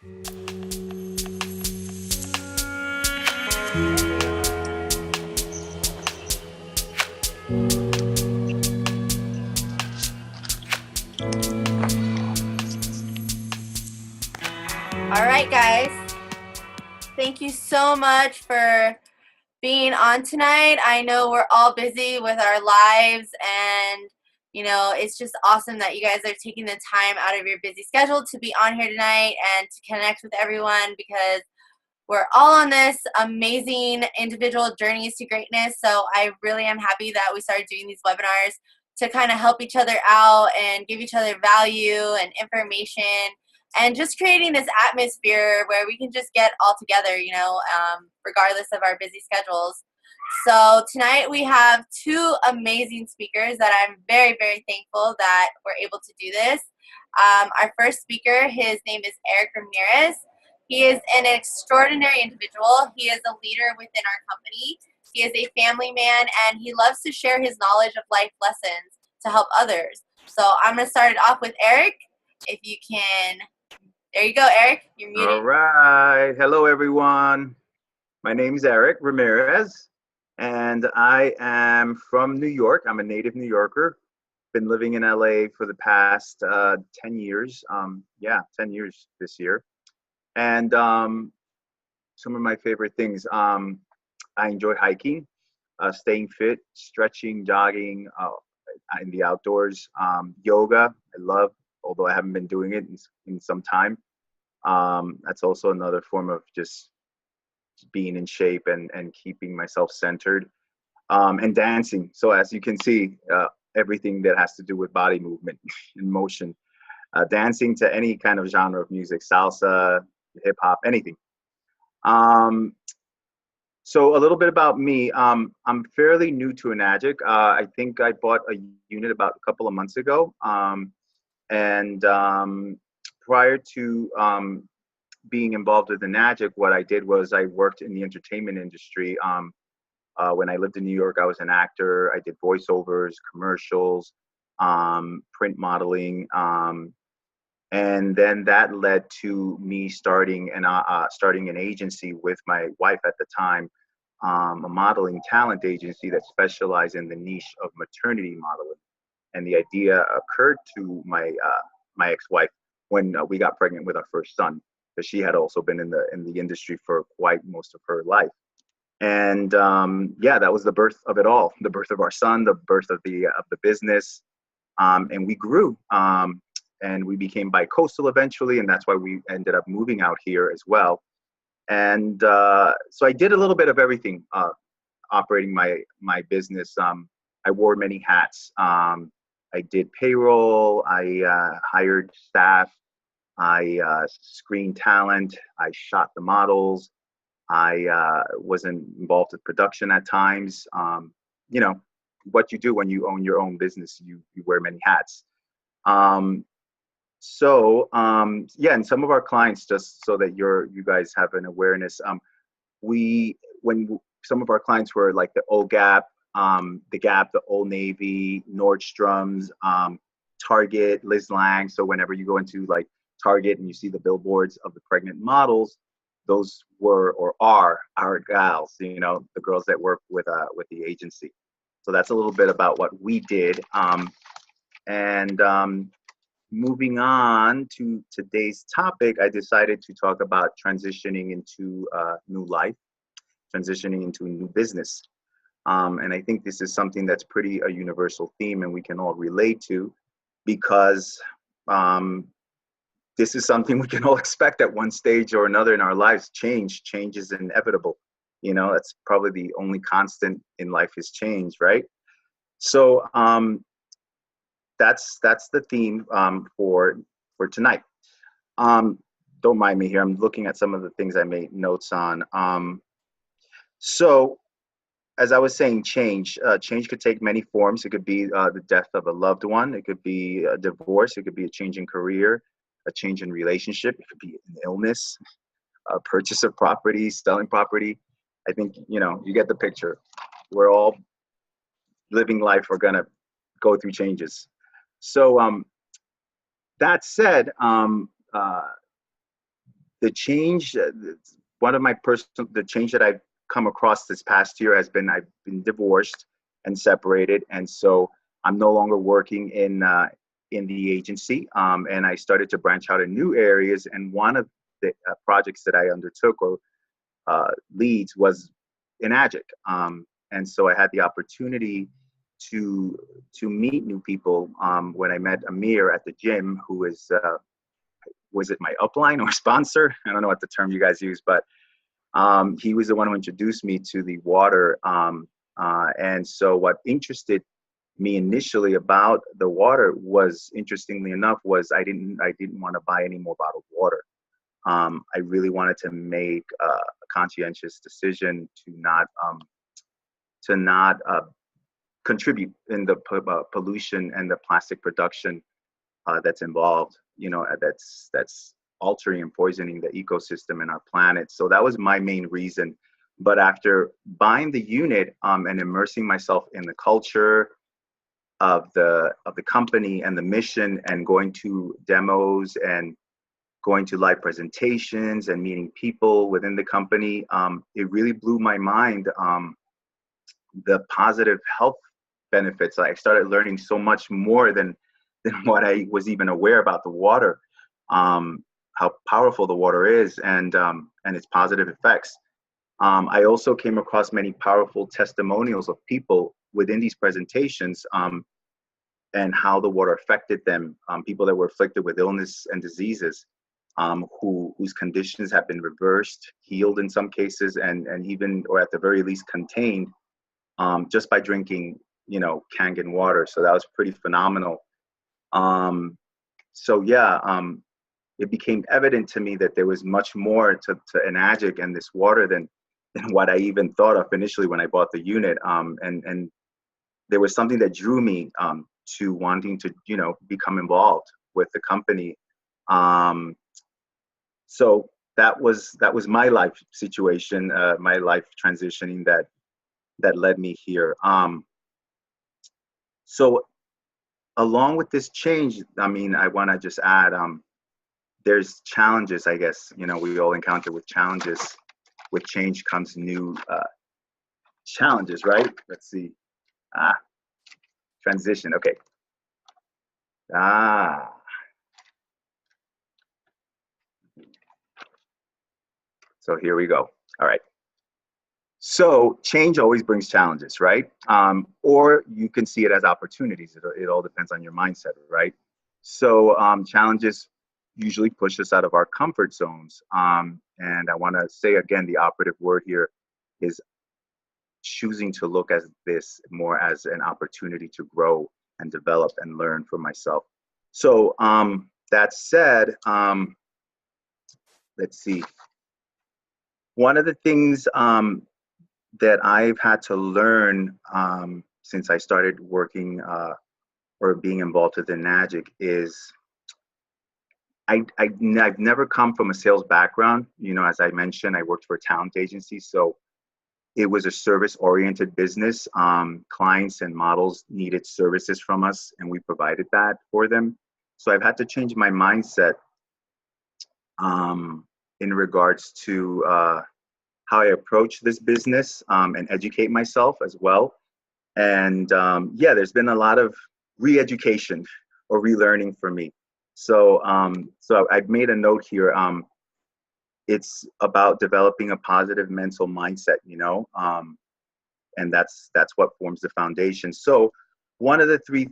All right, guys. Thank you so much for being on tonight. I know we're all busy with our lives, and it's just awesome that you guys are taking the time out of your busy schedule to be on here tonight and to connect with everyone, because we're all on this amazing individual journeys to greatness. So I really am happy that we started doing these webinars to kind of help each other out and give each other value and information, and just creating this atmosphere where we can just get all together, regardless of our busy schedules. So tonight we have two amazing speakers that I'm very, very thankful that we're able to do this. Our first speaker, his name is Eric Ramirez. He is an extraordinary individual. He is a leader within our company. He is a family man, and he loves to share his knowledge of life lessons to help others. So I'm going to start it off with Eric. If you can, there you go, Eric. You're muted. All right. Hello, everyone. My name is Eric Ramirez, and I am from New York. I'm a native New Yorker. Been living in LA for the past 10 years. 10 years this year. And some of my favorite things, I enjoy hiking, staying fit, stretching, jogging in the outdoors, yoga. I love, although I haven't been doing it in some time. That's also another form of just being in shape and keeping myself centered, and dancing. So as you can see, everything that has to do with body movement and motion, dancing to any kind of genre of music, salsa, hip hop, anything. So a little bit about me. I'm fairly new to Enagic. I think I bought a unit about a couple of months ago. And prior to being involved with Enagic, what I did was I worked in the entertainment industry. When I lived in New York, I was an actor. I did voiceovers, commercials, print modeling. And then that led to me starting an agency with my wife at the time, a modeling talent agency that specialized in the niche of maternity modeling. And the idea occurred to my ex-wife when we got pregnant with our first son, because she had also been in the industry for quite most of her life. And that was the birth of it all, the birth of our son, the birth of the business, and we grew. And we became bi-coastal eventually, and that's why we ended up moving out here as well. And so I did a little bit of everything, operating my business. I wore many hats. I did payroll, I hired staff, I screened talent, I shot the models, I was involved with production at times. What you do when you own your own business, you wear many hats. And some of our clients, just so that you guys have an awareness, when some of our clients were like the Old Gap, the Gap, the Old Navy, Nordstrom's, Target, Liz Lang. So whenever you go into like Target and you see the billboards of the pregnant models, those were or are our gals, the girls that work with the agency. So that's a little bit about what we did. Moving on to today's topic, I decided to talk about transitioning into new life, transitioning into a new business. And I think this is something that's pretty a universal theme and we can all relate to, because this is something we can all expect at one stage or another in our lives. Change is inevitable. That's probably the only constant in life is change, right? So that's the theme for tonight. Don't mind me here. I'm looking at some of the things I made notes on. So as I was saying, change could take many forms. It could be the death of a loved one. It could be a divorce. It could be a change in career, a change in relationship. It could be an illness, a purchase of property, selling property. I think, you get the picture. We're all living life. We're going to go through changes. So that said, the change, one of my personal, the change that I've come across this past year has been I've been divorced and separated, and so I'm no longer working in the agency, and I started to branch out in new areas. And one of the projects that I undertook or leads was Enagic, and so I had the opportunity to meet new people when I met Amir at the gym, who is was it my upline or sponsor? I don't know what the term you guys use, but he was the one who introduced me to the water. And so what interested me initially about the water was, interestingly enough, was I didn't want to buy any more bottled water. I really wanted to make a conscientious decision to not contribute in the pollution and the plastic production that's involved. That's altering and poisoning the ecosystem and our planet. So that was my main reason. But after buying the unit and immersing myself in the culture of the company and the mission, and going to demos and going to live presentations and meeting people within the company, it really blew my mind. The positive health benefits. I started learning so much more than what I was even aware about the water, how powerful the water is, and its positive effects. I also came across many powerful testimonials of people within these presentations, and how the water affected them, people that were afflicted with illness and diseases, whose conditions have been reversed, healed in some cases, and even, or at the very least, contained just by drinking, Kangen water. So that was pretty phenomenal. So yeah, it became evident to me that there was much more to Enagic and this water than what I even thought of initially when I bought the unit. And there was something that drew me to wanting to, become involved with the company. So that was my life situation, my life transitioning that led me here. So along with this change, I want to just add, there's challenges, I guess, we all encounter with challenges. With change comes new challenges, right? Let's see. Transition, okay. So here we go. All right. So change always brings challenges, right? Or you can see it as opportunities. It all depends on your mindset, right? So challenges usually push us out of our comfort zones. And I want to say again, the operative word here is choosing to look at this more as an opportunity to grow and develop and learn for myself. So that said, let's see. One of the things that I've had to learn since I started working or being involved with Enagic is I've never come from a sales background. As I mentioned, I worked for a talent agency, so it was a service-oriented business. Clients and models needed services from us, and we provided that for them. So I've had to change my mindset in regards to how I approach this business and educate myself as well. And yeah, there's been a lot of re-education or relearning for me. So I've made a note here. It's about developing a positive mental mindset, and that's what forms the foundation. So one of the three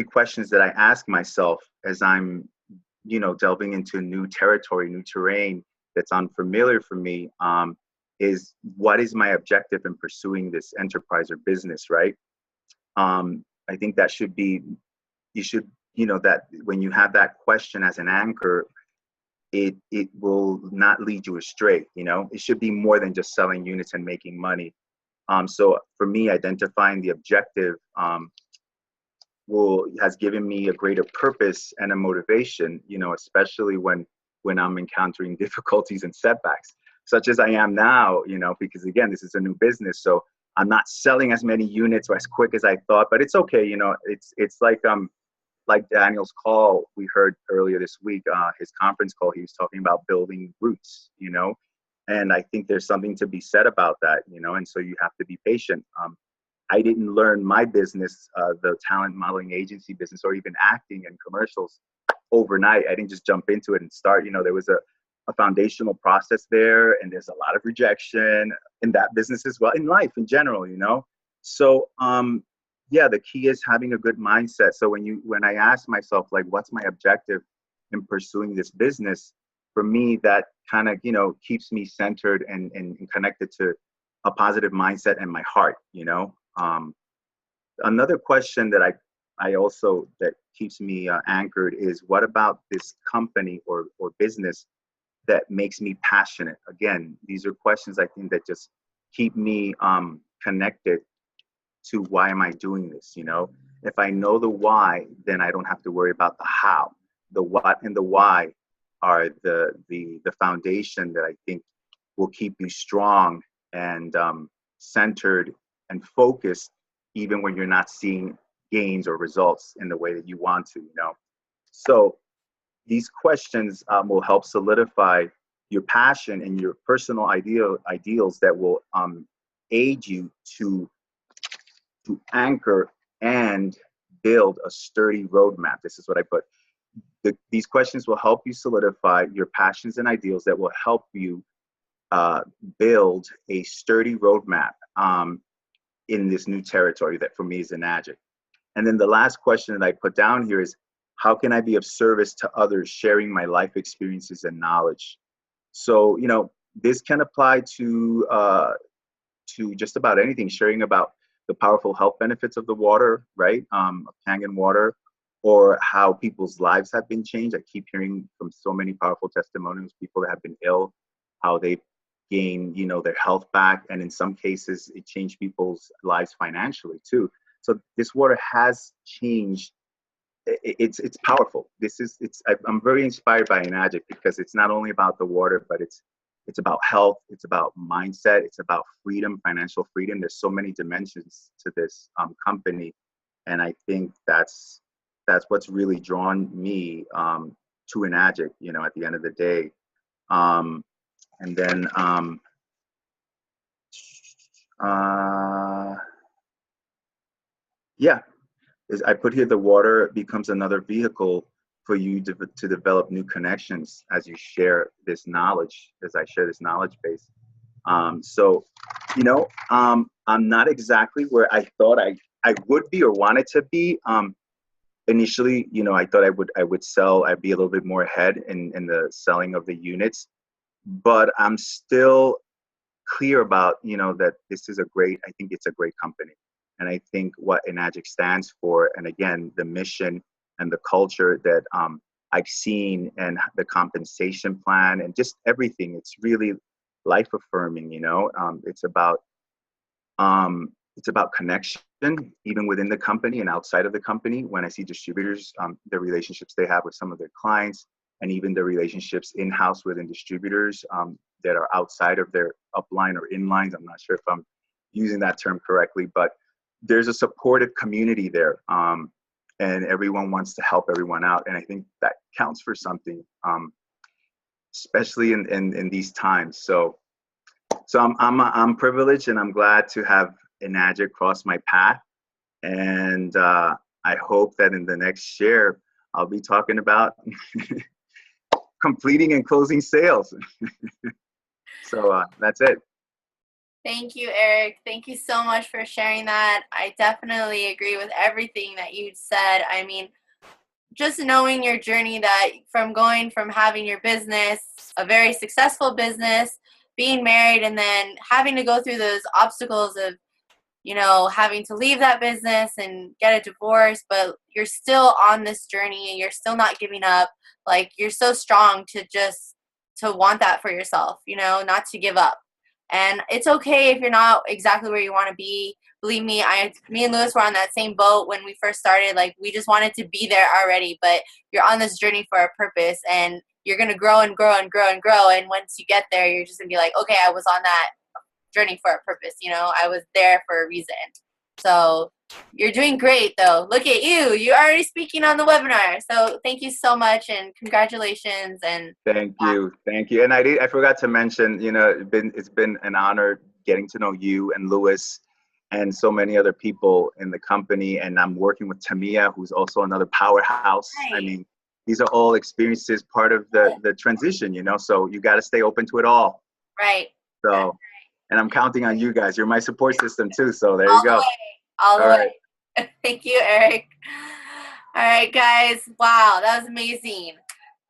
questions that I ask myself as I'm, delving into new territory, new terrain that's unfamiliar for me, is what is my objective in pursuing this enterprise or business, right? I think that should be, that when you have that question as an anchor, it will not lead you astray. It should be more than just selling units and making money. So for me, identifying the objective has given me a greater purpose and a motivation, especially when I'm encountering difficulties and setbacks, such as I am now, because again, this is a new business. So I'm not selling as many units or as quick as I thought, but it's okay. It's like like Daniel's call we heard earlier this week, his conference call, he was talking about building roots, and I think there's something to be said about that, and so you have to be patient. I didn't learn my business, the talent modeling agency business, or even acting and commercials overnight. I didn't just jump into it and start. There was a foundational process there, and there's a lot of rejection in that business as well, in life in general. So, yeah, the key is having a good mindset. So when I ask myself, like, what's my objective in pursuing this business, for me, that kind of, keeps me centered and connected to a positive mindset and my heart. Another question that I also, that keeps me anchored is, what about this company or business that makes me passionate? Again, these are questions I think that just keep me connected to, why am I doing this? If I know the why, then I don't have to worry about the how. The what and the why are the foundation that I think will keep you strong and centered and focused, even when you're not seeing gains or results in the way that you want to. So these questions will help solidify your passion and your personal ideals that will aid you to anchor and build a sturdy roadmap. This is what I put. These questions will help you solidify your passions and ideals that will help you build a sturdy roadmap in this new territory that for me is Enagic. And then the last question that I put down here is, how can I be of service to others, sharing my life experiences and knowledge? So, this can apply to just about anything, sharing about the powerful health benefits of the water, right? Of Kangen water, or how people's lives have been changed. I keep hearing from so many powerful testimonials, people that have been ill, how they gained, their health back. And in some cases, it changed people's lives financially too. So this water has changed. It's powerful. I'm very inspired by Enagic, because it's not only about the water, but it's about health, it's about mindset, it's about freedom, financial freedom. There's so many dimensions to this company, and I think that's what's really drawn me to Enagic. At the end of the day, and then yeah, I put here, the water becomes another vehicle for you to develop new connections as you share this knowledge, as I share this knowledge base. So, I'm not exactly where I thought I would be or wanted to be. Initially, I thought I'd be a little bit more ahead in the selling of the units, but I'm still clear about, that I think it's a great company. And I think what Enagic stands for, and again, the mission and the culture that I've seen, and the compensation plan and just everything, it's really life affirming. It's about connection, even within the company and outside of the company. When I see distributors, the relationships they have with some of their clients, and even the relationships in-house within distributors that are outside of their upline or inlines. I'm not sure if I'm using that term correctly, but there's a supportive community there, and everyone wants to help everyone out. And I think that counts for something, especially in these times. So I'm privileged, and I'm glad to have Enagic cross my path. And I hope that in the next share, I'll be talking about completing and closing sales. So that's it. Thank you, Eric. Thank you so much for sharing that. I definitely agree with everything that you said. I mean, just knowing your journey, that from having your business, a very successful business, being married, and then having to go through those obstacles of, having to leave that business and get a divorce, but you're still on this journey and you're still not giving up. Like, you're so strong to want that for yourself, not to give up. And it's okay if you're not exactly where you want to be. Believe me, me and Lewis were on that same boat when we first started. Like, we just wanted to be there already, but you're on this journey for a purpose, and you're going to grow and grow and grow and grow. And once you get there, you're just going to be like, okay, I was on that journey for a purpose. I was there for a reason. So You're doing great, though. Look at you. You're already speaking on the webinar. So thank you so much, and congratulations. And Thank you, thank you. And I forgot to mention, you know, it's been an honor getting to know you and Lewis and so many other people in the company. And I'm working with Tamia, who's also another powerhouse. I mean, these are all experiences, part of the transition, you know. So you got to stay open to it all. right. So, and I'm counting on you guys. You're my support system too. So there you go. All the right. way. Thank you, Eric. All right, guys. Wow, that was amazing.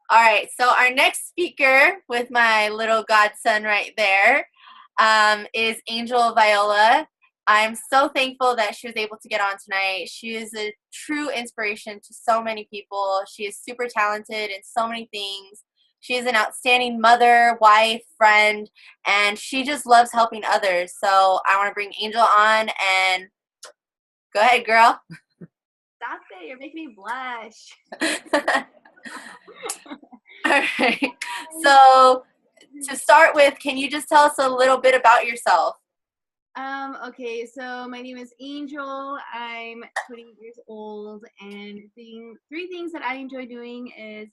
All right, so our next speaker with my little godson right there is Angel Viola. I'm so thankful that she was able to get on tonight. She is a true inspiration to so many people. She is super talented in so many things. She is an outstanding mother, wife, friend, and she just loves helping others. So I want to bring Angel on, and go ahead, girl. Stop it. You're making me blush. All right. So to start with, can you just tell us a little bit about yourself? Okay, so my name is Angel. I'm 28 years old, and three things that I enjoy doing is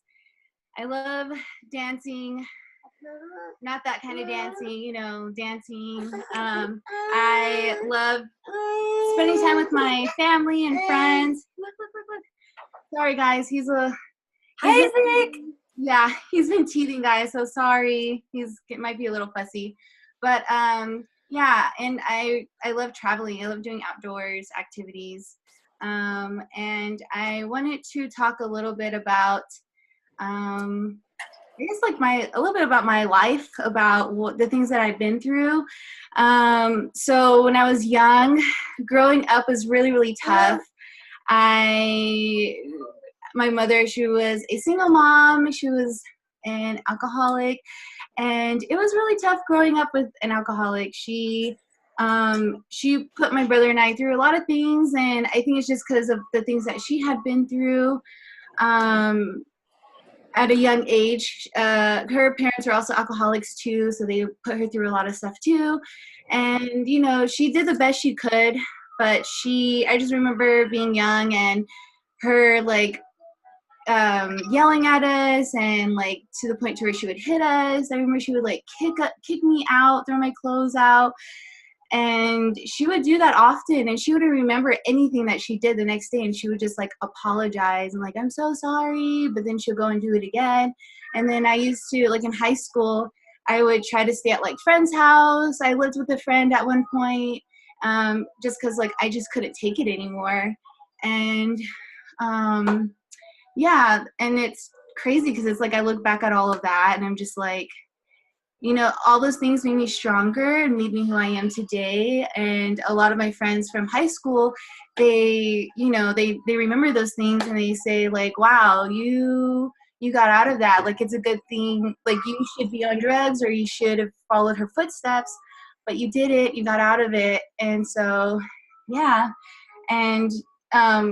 I love dancing, not that kind of dancing, you know, dancing. I love spending time with my family and friends. Look. Sorry, guys. Hi, Isaac. Yeah, he's been teething, guys, so sorry. It might be a little fussy. But yeah, and I love traveling. I love doing outdoors activities. And I wanted to talk a little bit about I guess like a little bit about my life, about the things that I've been through. So when I was young, growing up was really, really tough. My mother, she was a single mom. She was an alcoholic, and it was really tough growing up with an alcoholic. She put my brother and I through a lot of things, and I think it's just because of the things that she had been through at a young age. Her parents are also alcoholics too, so they put her through a lot of stuff too. And, you know, she did the best she could, but I just remember being young and her like yelling at us, and like to the point to where she would hit us. I remember she would like kick me out, throw my clothes out, and she would do that often, and she wouldn't remember anything that she did the next day, and she would just like apologize and like, I'm so sorry, but then she'll go and do it again. And then I used to, like in high school, I would try to stay at like friend's house. I lived with a friend at one point, just because like I just couldn't take it anymore. And yeah, and it's crazy because it's like I look back at all of that and I'm just like, you know, all those things made me stronger and made me who I am today. And a lot of my friends from high school, they remember those things and they say like, wow, you got out of that. Like, it's a good thing. Like, you should be on drugs or you should have followed her footsteps, but you did it, you got out of it. And so, yeah. And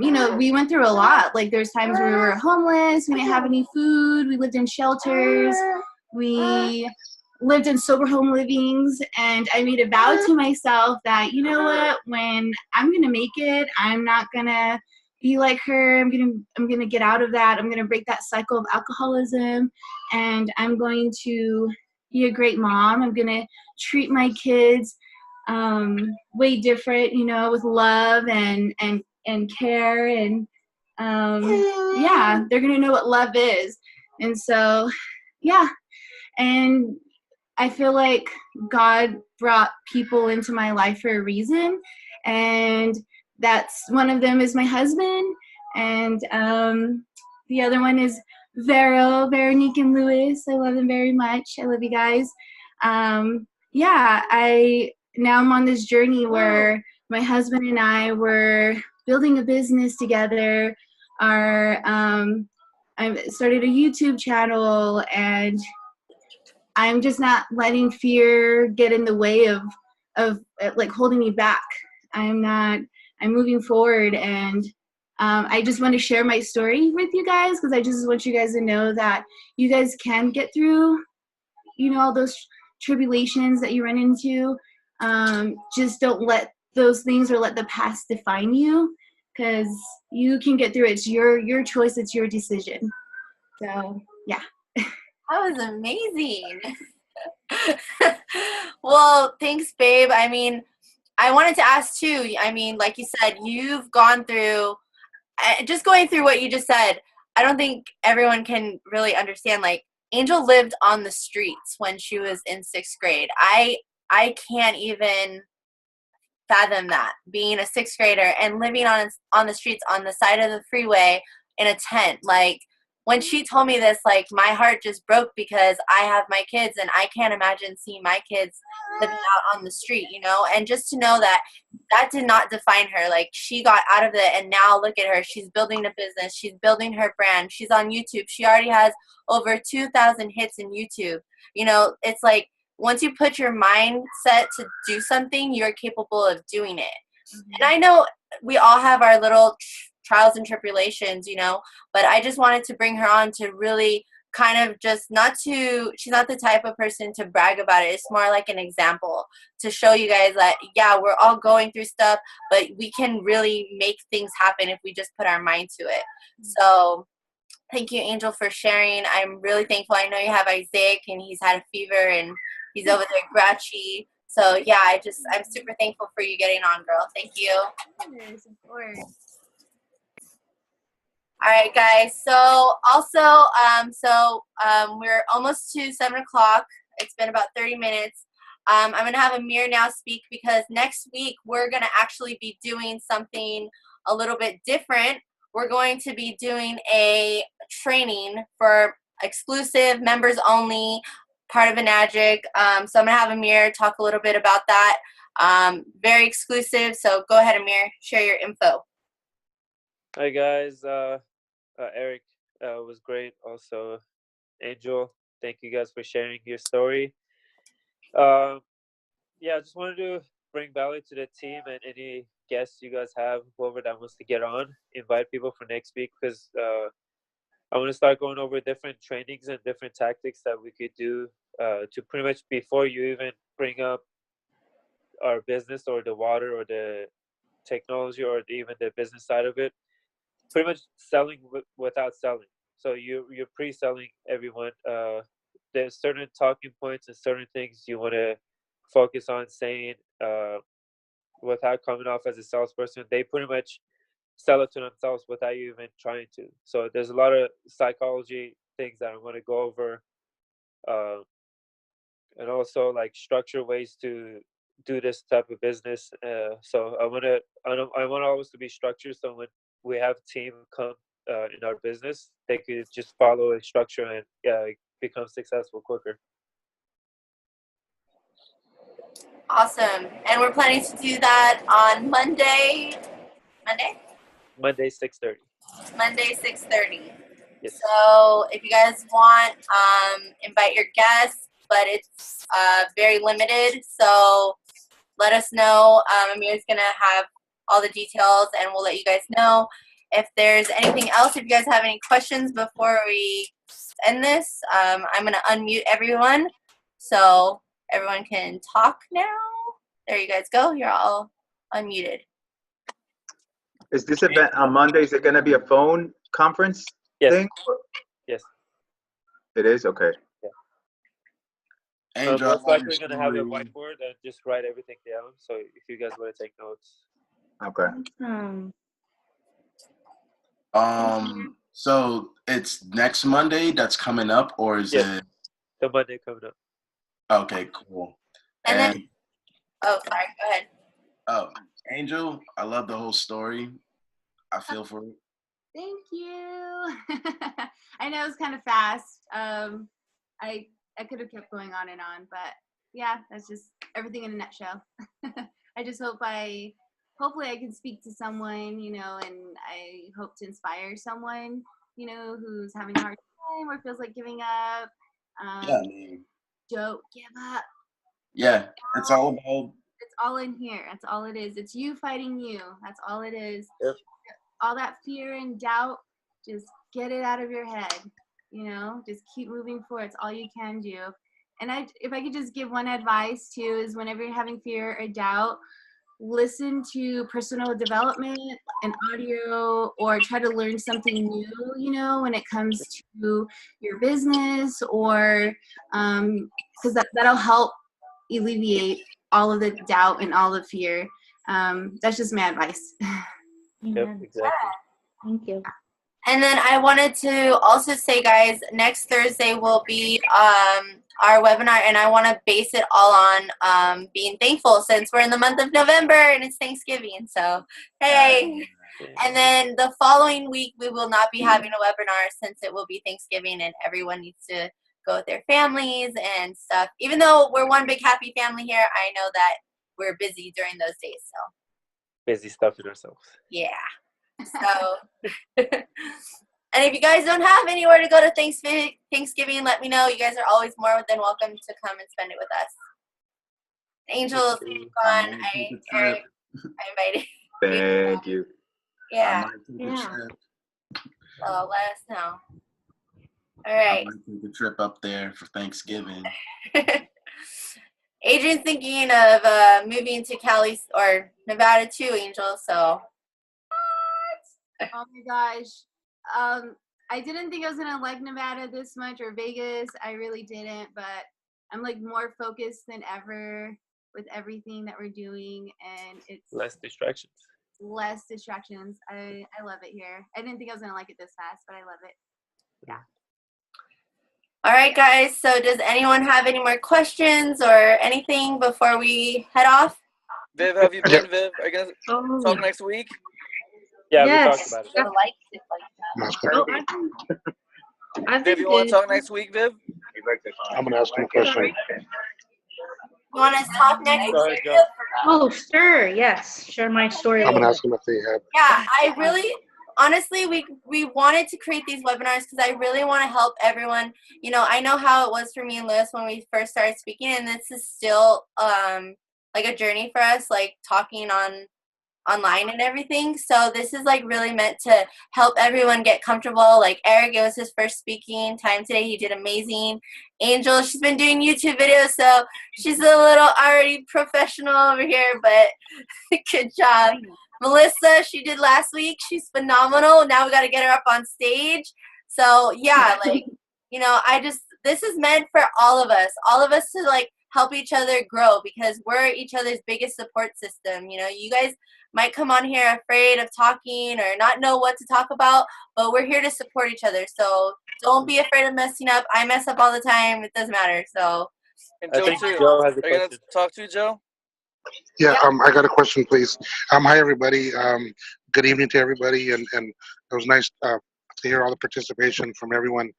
you know, we went through a lot. Like, there's times where we were homeless, we didn't have any food, we lived in shelters, we lived in sober home livings, and I made a vow to myself that, you know what, when I'm gonna make it, I'm not gonna be like her. I'm gonna get out of that. I'm gonna break that cycle of alcoholism, and I'm going to be a great mom. I'm gonna treat my kids way different, you know, with love and care, and yeah, they're gonna know what love is. And so, yeah, and I feel like God brought people into my life for a reason, and that's one of them is my husband, and the other one is Veronique and Lewis. I love them very much. I love you guys. Yeah, now I'm on this journey where my husband and I were building a business together. I started a YouTube channel, and I'm just not letting fear get in the way of like holding me back. I'm moving forward, and I just want to share my story with you guys, because I just want you guys to know that you guys can get through, you know, all those tribulations that you run into. Just don't let those things or let the past define you, because you can get through it. It's your choice. It's your decision. So yeah. That was amazing. Well, thanks, babe. I mean, I wanted to ask too. I mean, like you said, you've gone through, just going through what you just said. I don't think everyone can really understand. Like, Angel lived on the streets when she was in 6th grade. I can't even fathom that, being a 6th grader and living on the streets on the side of the freeway in a tent. Like, when she told me this, like, my heart just broke because I have my kids and I can't imagine seeing my kids living out on the street, you know. And just to know that that did not define her. Like, she got out of it, and now look at her. She's building a business. She's building her brand. She's on YouTube. She already has over 2,000 hits in YouTube. You know, it's like, once you put your mindset to do something, you're capable of doing it. And I know we all have our little trials and tribulations, you know, but I just wanted to bring her on to really kind of just she's not the type of person to brag about it. It's more like an example to show you guys that, yeah, we're all going through stuff, but we can really make things happen if we just put our mind to it. So thank you, Angel, for sharing. I'm really thankful. I know you have Isaac, and he's had a fever, and he's over there grouchy. So yeah, I'm super thankful for you getting on, girl. Thank you. Yes, of course. All right, guys. So also, we're almost to 7 o'clock. It's been about 30 minutes. I'm gonna have Amir now speak, because next week we're gonna actually be doing something a little bit different. We're going to be doing a training for exclusive, members only, part of Enagic. So I'm gonna have Amir talk a little bit about that. Very exclusive. So go ahead, Amir, share your info. Hi guys, Eric was great. Also, Angel, thank you guys for sharing your story. Yeah, I just wanted to bring value to the team, and any guests you guys have, whoever that wants to get on, invite people for next week, because I want to start going over different trainings and different tactics that we could do to pretty much, before you even bring up our business or the water or the technology or even the business side of it, pretty much selling without selling. So you're pre-selling everyone. There's certain talking points and certain things you want to focus on saying without coming off as a salesperson. They pretty much sell it to themselves without you even trying to. So there's a lot of psychology things that I want to go over, and also like structure ways to do this type of business. So I want always to be structured. So when we have a team come in our business, they could just follow a structure and become successful quicker. Awesome. And we're planning to do that on Monday, Monday, 6:30. Monday, 6:30. Yes. So if you guys want, invite your guests, but it's very limited. So let us know. Amir's going to have all the details, and we'll let you guys know. If there's anything else, if you guys have any questions before we end this, I'm going to unmute everyone so everyone can talk now. There you guys go. You're all unmuted. Is this event on Monday? Is it going to be a phone conference thing? Yes. It is? Okay. Yeah. Most likely going to have a whiteboard and just write everything down. So if you guys want to take notes. Okay. So it's next Monday that's coming up, or is it the Monday coming up? Okay, cool. And then, oh, sorry, go ahead. Oh, Angel, I love the whole story. I feel for it. Thank you. I know it's kind of fast. I could have kept going on and on, but yeah, that's just everything in a nutshell. I just hopefully I can speak to someone, you know, and I hope to inspire someone, you know, who's having a hard time or feels like giving up. Yeah, I mean, don't give up. Yeah, it's all in here. That's all it is. It's you fighting you. That's all it is. Yep. All that fear and doubt, just get it out of your head. You know, just keep moving forward. It's all you can do. And if I could just give one advice too, is whenever you're having fear or doubt, listen to personal development and audio, or try to learn something new, you know, when it comes to your business, or because that'll help alleviate all of the doubt and all the fear. That's just my advice. Yep, exactly. Thank you. And then I wanted to also say, guys, next Thursday will be our webinar, and I want to base it all on being thankful, since we're in the month of November and it's Thanksgiving. So, hey. And then the following week, we will not be having a webinar, since it will be Thanksgiving and everyone needs to go with their families and stuff. Even though we're one big happy family here, I know that we're busy during those days. So, Busy stuffing ourselves. yeah. So, and if you guys don't have anywhere to go to Thanksgiving, let me know. You guys are always more than welcome to come and spend it with us. Angel, gone. Eric, I invited. Thank you. Yeah. Yeah. So let us know. All I right. might take a trip up there for Thanksgiving. Adrian's thinking of moving to Cali or Nevada too, Angel. So. Oh my gosh. I didn't think I was gonna like Nevada this much, or Vegas. I really didn't, but I'm like more focused than ever with everything that we're doing, and it's Less distractions. less distractions. I love it here. I didn't think I was gonna like it this fast, but I love it. All right, guys. So does anyone have any more questions or anything before we head off? Viv, have you been, Viv? Are you going to Oh, talk next week? Yeah, yes. we talked about it. Oh, I've Viv, been you want good. to talk next week, Viv? I'm gonna ask him a question. You want us to talk next Go ahead, week? Joe. Oh, sure. Yes. Share my story. a I'm gonna little ask him if they have. Yeah, I really, honestly, we wanted to create these webinars because I really want to help everyone. You know, I know how it was for me and Lewis when we first started speaking, and this is still like a journey for us, like talking online and everything. So this is like really meant to help everyone get comfortable. Like Eric, it was his first speaking time today. He did amazing. Angel, she's been doing YouTube videos, so she's a little already professional over here, but good job. Melissa, she did last week. She's phenomenal. Now we got to get her up on stage. So yeah, like, you know, this is meant for all of us to like help each other grow, because we're each other's biggest support system. You know, you guys might come on here afraid of talking or not know what to talk about, but we're here to support each other. So don't be afraid of messing up. I mess up all the time. It doesn't matter. So. And I Joe, think too. Joe has a Are you going question. to talk to Joe? Yeah, I got a question, please. Hi, everybody. Good evening to everybody, and it was nice to hear all the participation from everyone.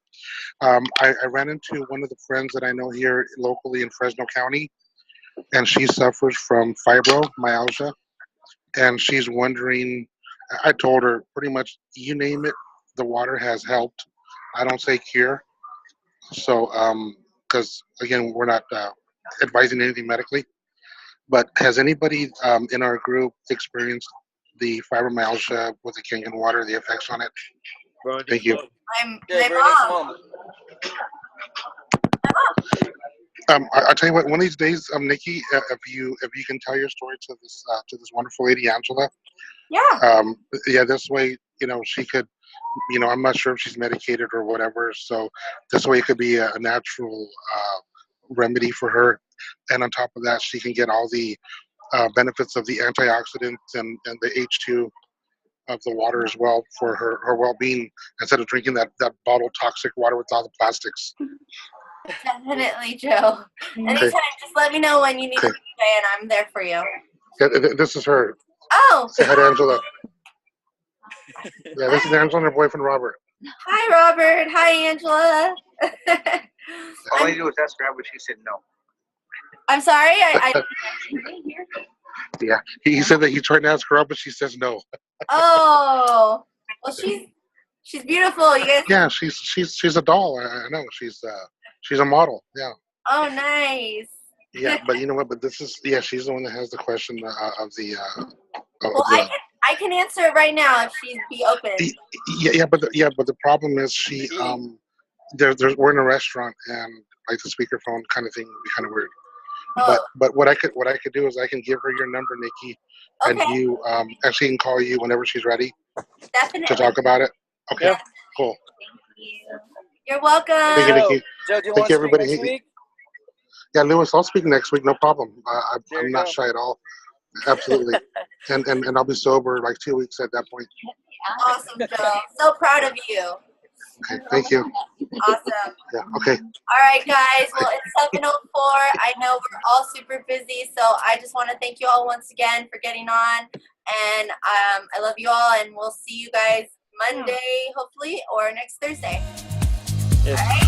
I ran into one of the friends that I know here locally in Fresno County, and she suffers from fibromyalgia, and she's wondering. I told her pretty much, you name it, the water has helped. I don't say cure, so because again, we're not advising anything medically. But has anybody in our group experienced the fibromyalgia with the Kangen water, the effects on it? Veronica's Thank you. mom. Yeah, My Veronica's mom. mom. I'll tell you what. One of these days, Nikki, if you can tell your story to this wonderful lady Angela. Yeah. Yeah, this way, you know, she could, you know, I'm not sure if she's medicated or whatever, so this way it could be a natural remedy for her, and on top of that, she can get all the benefits of the antioxidants and the H2 of the water as well for her well-being, instead of drinking that bottled toxic water with all the plastics. Definitely, Joe. Anytime, just let me know when you need Okay. to say, and I'm there for you. Yeah, this is her. Oh, Say hi to Angela. Yeah, this is Angela and her boyfriend Robert. hi, Robert. Hi, Angela. All I do is ask her, but she said no. I'm sorry. I Yeah, he said that he tried to ask her out, but she says no. Oh, well, she's beautiful. You guys. Yeah, she's a doll. I know she's a model. Yeah. Oh, nice. Yeah, but you know what? But this is she's the one that has the question of the. Well, I can answer it right now if she'd be open. Yeah, but the problem is she we're in a restaurant and like the speakerphone kind of thing would be kind of weird. But what I could do is I can give her your number, Nikki, and Okay. you and she can call you whenever she's ready Definitely. to talk about it. Okay, Yeah. cool. Thank you. You're welcome. Thank you, Nikki. Joe, do you Thank want you, to speak everybody. next week? Yeah, Lewis, I'll speak next week. No problem. There I'm you not go. shy at all. Absolutely. and I'll be sober like 2 weeks at that point. Awesome, Joe. So proud of you. Okay, thank you. Awesome. Yeah, okay. All right, guys. Well, it's 7:04. I know we're all super busy, so I just want to thank you all once again for getting on. And I love you all, and we'll see you guys Monday, hopefully, or next Thursday. Yes. All right.